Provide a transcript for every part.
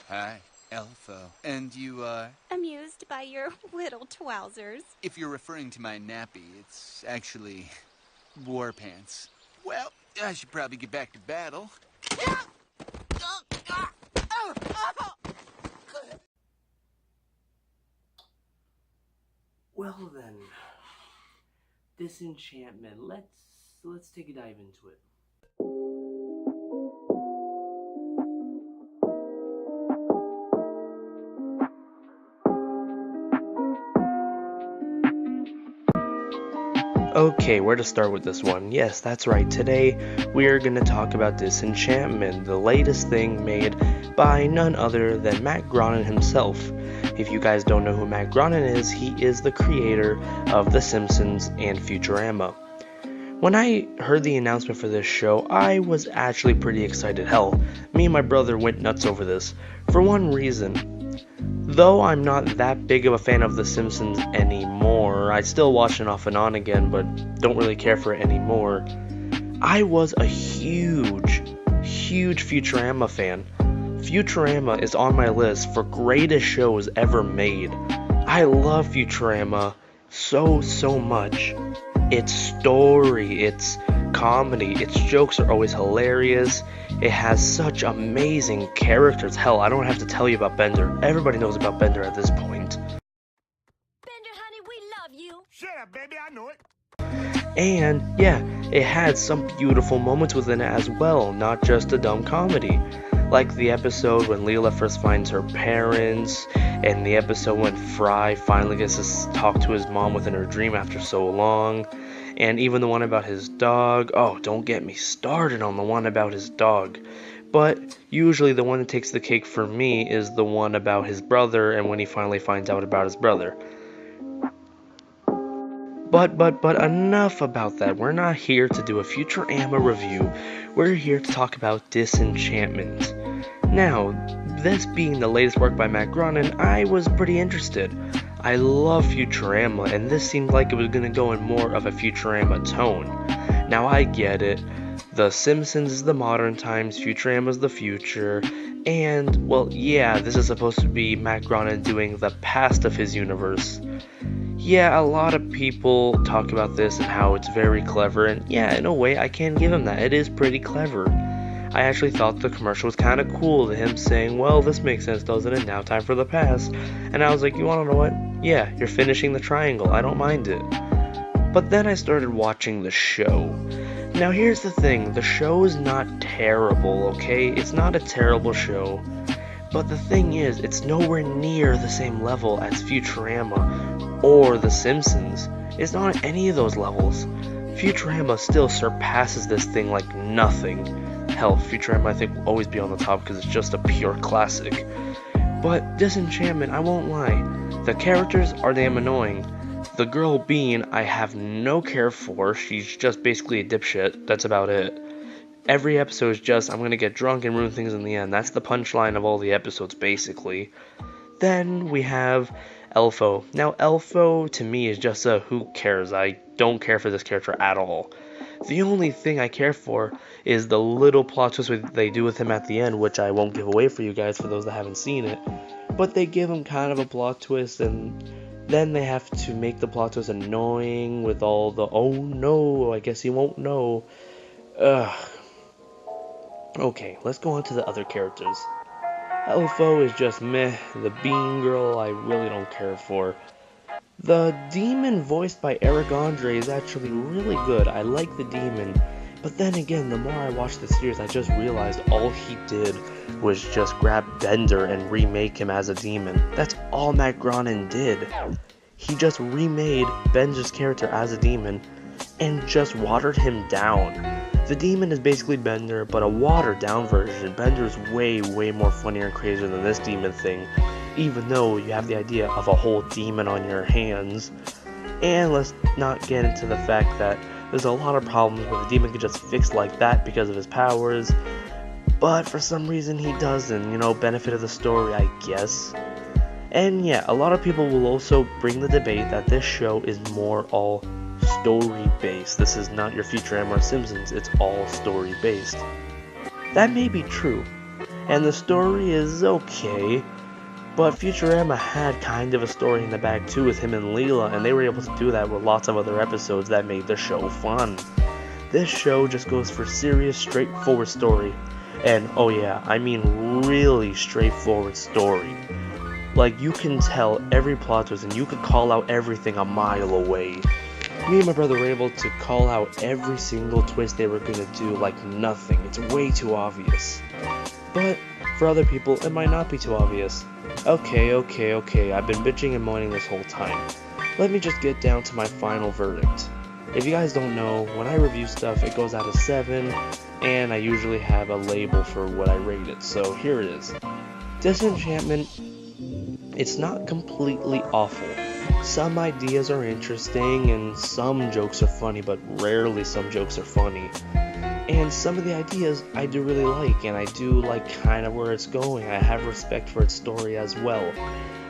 Hi, Elfo. And you are? Amused by your little trousers. If you're referring to my nappy, it's actually war pants. Well, I should probably get back to battle. Well then, Disenchantment. Let's take a dive into it. Okay, where to start with this one? Yes, that's right. Today we are going to talk about Disenchantment, the latest thing made by none other than Matt Groening himself. If you guys don't know who Matt Groening is, he is the creator of The Simpsons and Futurama. When I heard the announcement for this show, I was actually pretty excited. Hell, me and my brother went nuts over this. For one reason, though I'm not that big of a fan of The Simpsons anymore, I still watch it off and on again, but don't really care for it anymore. I was a huge Futurama fan. Futurama is on my list for greatest shows ever made. I love Futurama so much. Its story, its comedy, its jokes are always hilarious. It has such amazing characters. Hell, I don't have to tell you about Bender. Everybody knows about Bender at this point. Bender, honey, we love you. Shut up, baby, I know it. And yeah, it had some beautiful moments within it as well, not just a dumb comedy. Like the episode when Leela first finds her parents, and the episode when Fry finally gets to talk to his mom within her dream after so long, and even the one about his dog. Oh, don't get me started on the one about his dog. But usually the one that takes the cake for me is the one about his brother and when he finally finds out about his brother. But enough about that. We're not here to do a Futurama review. We're here to talk about Disenchantment. Now, this being the latest work by Matt Groening, I was pretty interested. I love Futurama, and this seemed like it was going to go in more of a Futurama tone. Now, I get it. The Simpsons is the modern times, Futurama is the future, and, well, yeah, this is supposed to be Matt Groening doing the past of his universe. Yeah, a lot of people talk about this and how it's very clever, and yeah, in a way, I can give him that. It is pretty clever. I actually thought the commercial was kind of cool, him saying, well, this makes sense, doesn't it? Now time for the past. And I was like, you want to know what? Yeah, you're finishing the triangle. I don't mind it. But then I started watching the show. Now here's the thing. The show is not terrible, okay? It's not a terrible show. But the thing is, it's nowhere near the same level as Futurama or The Simpsons. It's not at any of those levels. Futurama still surpasses this thing like nothing. Hell, Futurama I think will always be on the top because it's just a pure classic. But Disenchantment, I won't lie, the characters are damn annoying. The girl Bean, I have no care for. She's just basically a dipshit. That's about it. Every episode is just, I'm gonna get drunk and ruin things in the end. That's the punchline of all the episodes, basically. Then we have Elfo. Now, Elfo, to me, is just a who cares. I don't care for this character at all. The only thing I care for is the little plot twist they do with him at the end, which I won't give away for you guys for those that haven't seen it. But they give him kind of a plot twist, and then they have to make the plot twist annoying with all the, oh no, I guess he won't know. Ugh. Okay, let's go on to the other characters. Elfo is just meh. The Bean Girl I really don't care for. The demon voiced by Eric Andre is actually really good. I like the demon. But then again, the more I watched the series, I just realized all he did was just grab Bender and remake him as a demon. That's all Matt Groening did. He just remade Bender's character as a demon and just watered him down. The demon is basically Bender, but a watered down version. Bender is way more funnier and crazier than this demon thing, even though you have the idea of a whole demon on your hands. And let's not get into the fact that there's a lot of problems where the demon can just fix like that because of his powers, but for some reason he doesn't, benefit of the story, I guess. And yeah, a lot of people will also bring the debate that this show is more all story-based. This is not your Futurama or Simpsons, it's all story-based. That may be true, and the story is okay. But Futurama had kind of a story in the bag too with him and Leela, and they were able to do that with lots of other episodes that made the show fun. This show just goes for serious, straightforward story. And oh yeah, I mean really straightforward story. Like, you can tell every plot twist and you could call out everything a mile away. Me and my brother were able to call out every single twist they were gonna do like nothing. It's way too obvious. But for other people, it might not be too obvious. Okay, I've been bitching and moaning this whole time. Let me just get down to my final verdict. If you guys don't know, when I review stuff, it goes out of 7, and I usually have a label for what I rate it, so here it is. Disenchantment, it's not completely awful. Some ideas are interesting, and some jokes are funny, but rarely some jokes are funny. And some of the ideas I do really like, and I do like kind of where it's going. I have respect for its story as well.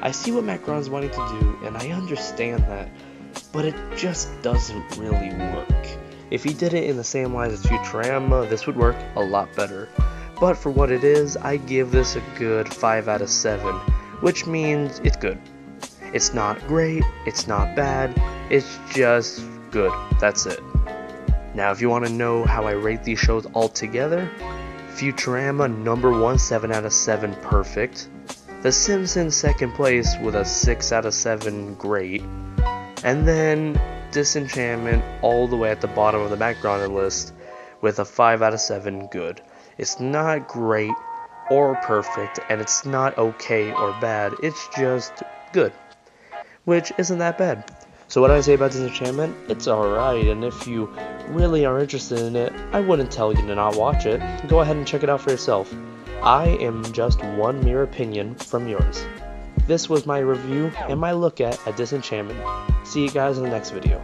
I see what Matt Groening's wanting to do, and I understand that, but it just doesn't really work. If he did it in the same lines as Futurama, this would work a lot better. But for what it is, I give this a good 5 out of 7, which means it's good. It's not great, it's not bad, it's just good. That's it. Now, if you want to know how I rate these shows all together, Futurama number 1, 7 out of 7, perfect. The Simpsons second place with a 6 out of 7, great. And then Disenchantment all the way at the bottom of the Matt Groening list with a 5 out of 7, good. It's not great or perfect, and it's not okay or bad, it's just good. Which isn't that bad. So what do I say about Disenchantment? It's alright, and if you really are interested in it, I wouldn't tell you to not watch it. Go ahead and check it out for yourself. I am just one mere opinion from yours. This was my review and my look at Disenchantment. See you guys in the next video.